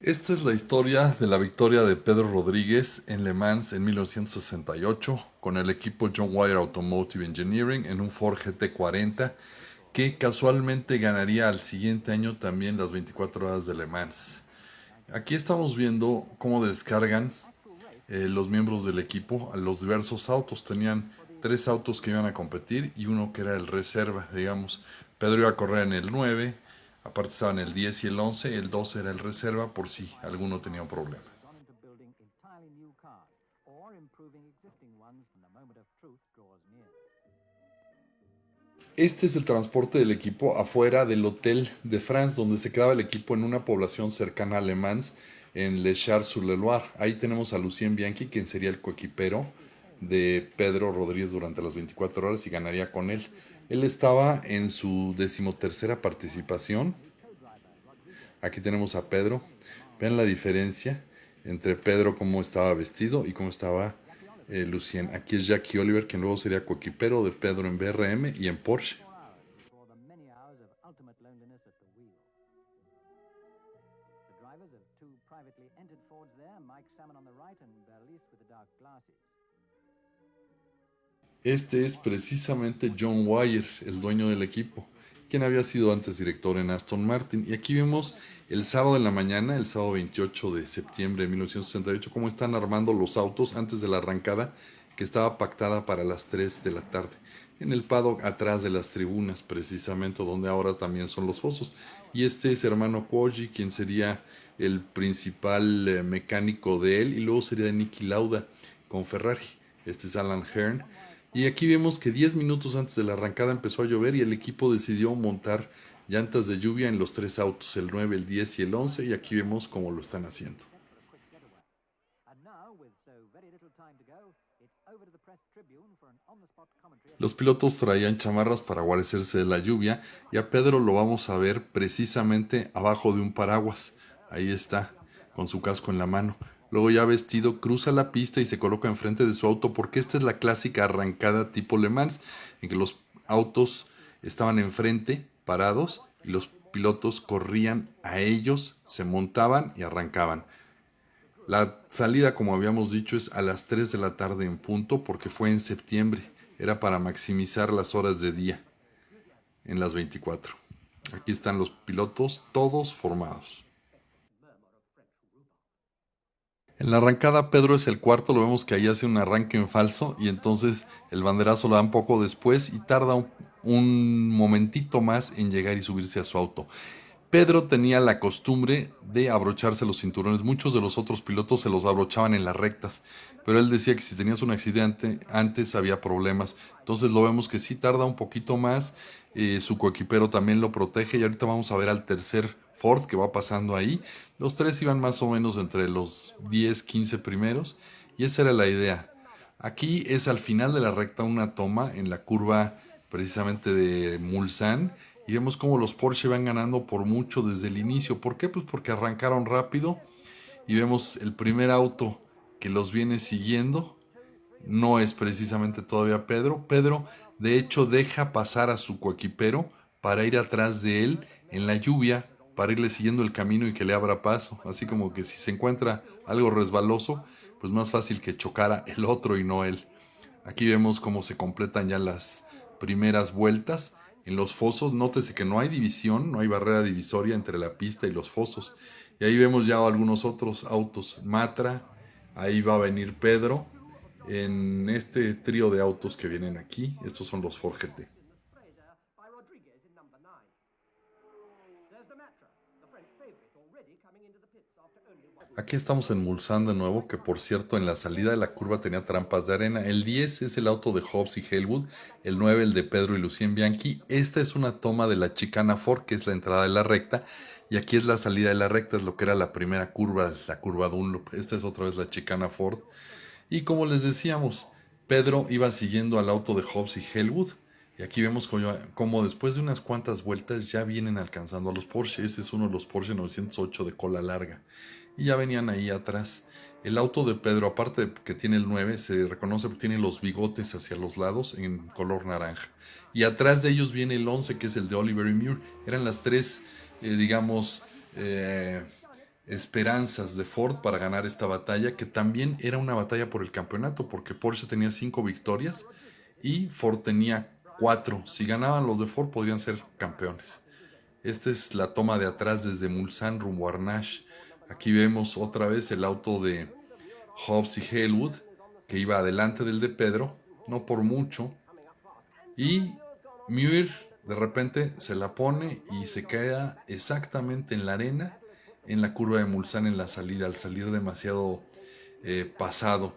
Esta es la historia de la victoria de Pedro Rodríguez en Le Mans en 1968 con el equipo John Wire Automotive Engineering en un Ford GT40 que casualmente ganaría al siguiente año también las 24 horas de Le Mans. Aquí estamos viendo cómo descargan los miembros del equipo a los diversos autos. Tenían tres autos que iban a competir y uno que era el reserva, digamos. Pedro iba a correr en el 9, aparte estaban el 10 y el 11, el 12 era el reserva por si alguno tenía un problema. Este es el transporte del equipo afuera del Hotel de France, donde se quedaba el equipo en una población cercana a Le Mans, en Le Chars-sur-le-Loire. Ahí tenemos a Lucien Bianchi, quien sería el coequipero de Pedro Rodríguez durante las 24 horas y ganaría con él. Él estaba en su decimotercera participación. Aquí tenemos a Pedro. Vean la diferencia entre Pedro, cómo estaba vestido y cómo estaba Lucien. Aquí es Jackie Oliver, quien luego sería coequipero de Pedro en BRM y en Porsche. Este es precisamente John Wyer, el dueño del equipo, quien había sido antes director en Aston Martin. Y aquí vemos el sábado en la mañana, el sábado 28 de septiembre de 1968, cómo están armando los autos antes de la arrancada que estaba pactada para las 3 de la tarde. En el paddock atrás de las tribunas, precisamente donde ahora también son los fosos. Y este es hermano Koji, quien sería el principal mecánico de él, y luego sería de Niki Lauda con Ferrari. Este es Alan Hearn. Y aquí vemos que 10 minutos antes de la arrancada empezó a llover y el equipo decidió montar llantas de lluvia en los tres autos, el 9, el 10 y el 11, y aquí vemos cómo lo están haciendo. Los pilotos traían chamarras para guarecerse de la lluvia y a Pedro lo vamos a ver precisamente abajo de un paraguas. Ahí está, con su casco en la mano. Luego ya vestido, cruza la pista y se coloca enfrente de su auto porque esta es la clásica arrancada tipo Le Mans, en que los autos estaban enfrente, parados, y los pilotos corrían a ellos, se montaban y arrancaban. La salida, como habíamos dicho, es a las 3 de la tarde en punto porque fue en septiembre. Era para maximizar las horas de día en las 24. Aquí están los pilotos, todos formados. En la arrancada Pedro es el cuarto, lo vemos que ahí hace un arranque en falso y entonces el banderazo lo da un poco después y tarda un momentito más en llegar y subirse a su auto. Pedro tenía la costumbre de abrocharse los cinturones. Muchos de los otros pilotos se los abrochaban en las rectas, pero él decía que si tenías un accidente antes había problemas. Entonces lo vemos que sí tarda un poquito más. Su coequipero también lo protege y ahorita vamos a ver al tercer Ford que va pasando ahí. Los tres iban más o menos entre los 10, 15 primeros y esa era la idea. Aquí es al final de la recta una toma en la curva precisamente de Mulsanne y vemos cómo los Porsche van ganando por mucho desde el inicio. ¿Por qué? Pues porque arrancaron rápido y vemos el primer auto que los viene siguiendo. No es precisamente todavía Pedro. Pedro de hecho deja pasar a su coequipero para ir atrás de él en la lluvia, para irle siguiendo el camino y que le abra paso. Así como que si se encuentra algo resbaloso, pues más fácil que chocara el otro y no él. Aquí vemos cómo se completan ya las primeras vueltas. En los fosos, nótese que no hay división, no hay barrera divisoria entre la pista y los fosos. Y ahí vemos ya algunos otros autos. Matra, ahí va a venir Pedro. En este trío de autos que vienen aquí, estos son los Ford GT. Aquí estamos en Mulsanne de nuevo, que por cierto en la salida de la curva tenía trampas de arena. El 10 es el auto de Hobbs y Halewood, el 9 el de Pedro y Lucien Bianchi. Esta es una toma de la chicana Ford, que es la entrada de la recta, y aquí es la salida de la recta, es lo que era la primera curva, la curva Dunlop. Esta es otra vez la chicana Ford. Y como les decíamos, Pedro iba siguiendo al auto de Hobbs y Halewood. Y aquí vemos como después de unas cuantas vueltas ya vienen alcanzando a los Porsche. Ese es uno de los Porsche 908 de cola larga. Y ya venían ahí atrás. El auto de Pedro, aparte de que tiene el 9, se reconoce porque tiene los bigotes hacia los lados en color naranja. Y atrás de ellos viene el 11, que es el de Oliver y Muir. Eran las tres, digamos, esperanzas de Ford para ganar esta batalla, que también era una batalla por el campeonato, porque Porsche tenía 5 victorias y Ford tenía 4. Si ganaban los de Ford, podrían ser campeones. Esta es la toma de atrás desde Mulsanne rumbo a Arnage. Aquí vemos otra vez el auto de Hobbs y Halewood, que iba adelante del de Pedro, no por mucho. Y Muir de repente se la pone y se queda exactamente en la arena, en la curva de Mulsanne en la salida, al salir demasiado pasado.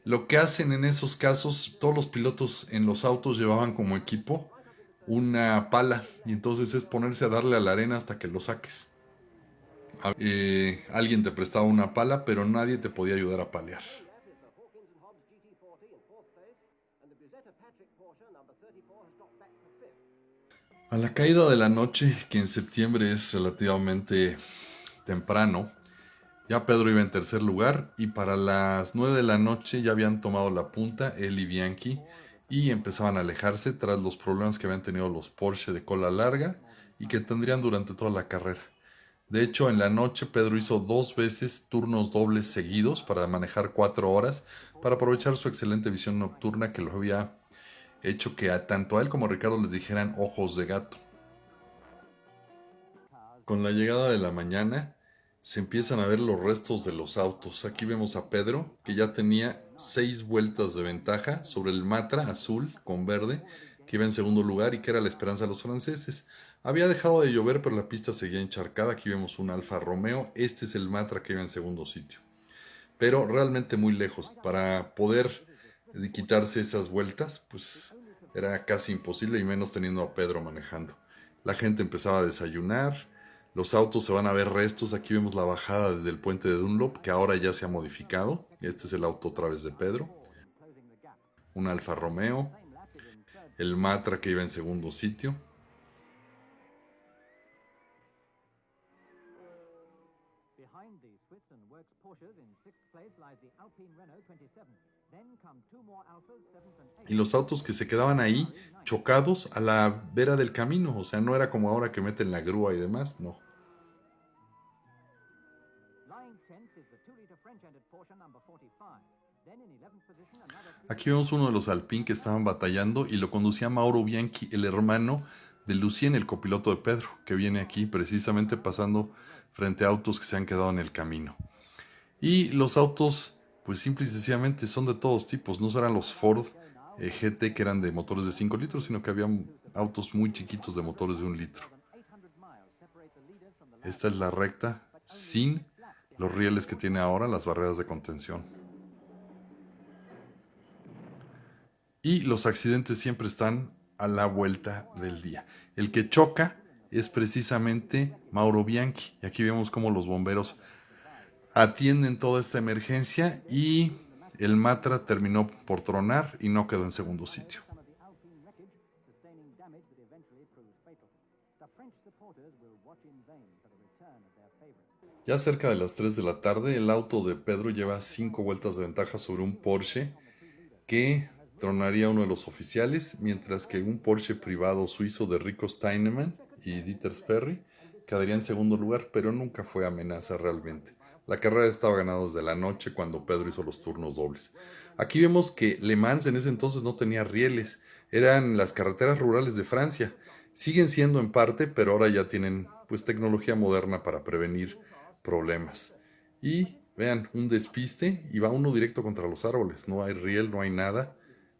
Lo que hacen en esos casos, todos los pilotos en los autos llevaban como equipo una pala y entonces es ponerse a darle a la arena hasta que lo saques. Alguien te prestaba una pala, pero nadie te podía ayudar a palear. A la caída de la noche, que en septiembre es relativamente temprano, ya Pedro iba en tercer lugar y para las 9 de la noche ya habían tomado la punta él y Bianchi y empezaban a alejarse tras los problemas que habían tenido los Porsche de cola larga y que tendrían durante toda la carrera. De hecho, en la noche Pedro hizo 2 veces turnos dobles seguidos para manejar 4 horas para aprovechar su excelente visión nocturna que lo había hecho que tanto a él como a Ricardo les dijeran ojos de gato. Con la llegada de la mañana se empiezan a ver los restos de los autos. Aquí vemos a Pedro, que ya tenía 6 vueltas de ventaja sobre el Matra azul con verde, que iba en segundo lugar y que era la esperanza de los franceses. Había dejado de llover, pero la pista seguía encharcada. Aquí vemos un Alfa Romeo. Este es el Matra que iba en segundo sitio. Pero realmente muy lejos. Para poder quitarse esas vueltas, pues era casi imposible y menos teniendo a Pedro manejando. La gente empezaba a desayunar. Los autos se van a ver restos. Aquí vemos la bajada desde el puente de Dunlop, que ahora ya se ha modificado. Este es el auto otra vez de Pedro. Un Alfa Romeo. El Matra que iba en segundo sitio. Y los autos que se quedaban ahí chocados a la vera del camino. O sea, no era como ahora que meten la grúa y demás, no. Aquí vemos uno de los Alpine que estaban batallando y lo conducía Mauro Bianchi, el hermano de Lucien, el copiloto de Pedro, que viene aquí precisamente pasando frente a autos que se han quedado en el camino. Y los autos, pues simple y sencillamente son de todos tipos, no eran los Ford GT que eran de motores de 5 litros, sino que había autos muy chiquitos de motores de 1 litro. Esta es la recta sin los rieles que tiene ahora, las barreras de contención. Y los accidentes siempre están a la vuelta del día. El que choca es precisamente Mauro Bianchi. Y aquí vemos cómo los bomberos atienden toda esta emergencia y el Matra terminó por tronar y no quedó en segundo sitio. Ya cerca de las 3 de la tarde, el auto de Pedro lleva 5 vueltas de ventaja sobre un Porsche que tronaría uno de los oficiales, mientras que un Porsche privado suizo de Rico Steinemann y Dieter Sperry quedaría en segundo lugar, pero nunca fue amenaza realmente. La carrera estaba ganada desde la noche cuando Pedro hizo los turnos dobles. Aquí vemos que Le Mans en ese entonces no tenía rieles, eran las carreteras rurales de Francia. Siguen siendo en parte, pero ahora ya tienen pues tecnología moderna para prevenir problemas. Y vean, un despiste y va uno directo contra los árboles. No hay riel, no hay nada.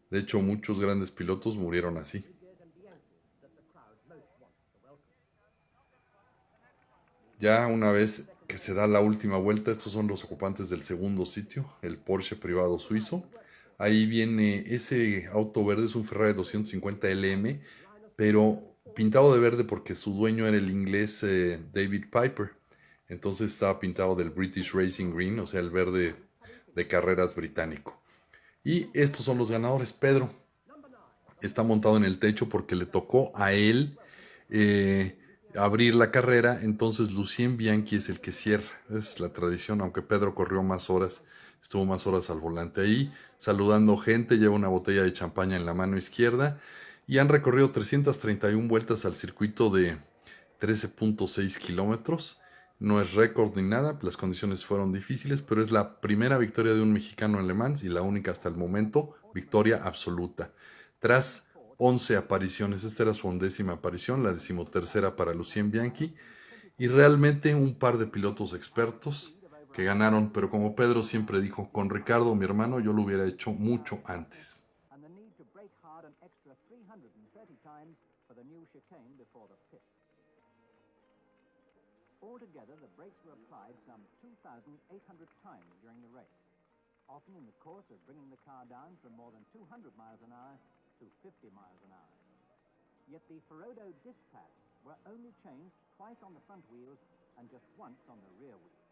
De hecho, muchos grandes pilotos murieron así. Ya una vez que se da la última vuelta, estos son los ocupantes del segundo sitio, el Porsche privado suizo. Ahí viene ese auto verde, es un Ferrari 250 LM, pero pintado de verde porque su dueño era el inglés David Piper. Entonces estaba pintado del British Racing Green, o sea, el verde de carreras británico. Y estos son los ganadores. Pedro está montado en el techo porque le tocó a él abrir la carrera, entonces Lucien Bianchi es el que cierra. Es la tradición, aunque Pedro corrió más horas, estuvo más horas al volante ahí, saludando gente, lleva una botella de champaña en la mano izquierda y han recorrido 331 vueltas al circuito de 13.6 kilómetros. No es récord ni nada, las condiciones fueron difíciles, pero es la primera victoria de un mexicano en Le Mans y la única hasta el momento, victoria absoluta. Tras 11 apariciones, esta era su 11ª aparición, la 13ª para Lucien Bianchi, y realmente un par de pilotos expertos que ganaron, pero como Pedro siempre dijo, con Ricardo, mi hermano, yo lo hubiera hecho mucho antes. Altogether, the brakes were applied some 2,800 times during the race, often in the course of bringing the car down from more than 200 miles an hour to 50 miles an hour. Yet the Ferodo disc pads were only changed twice on the front wheels and just once on the rear wheels.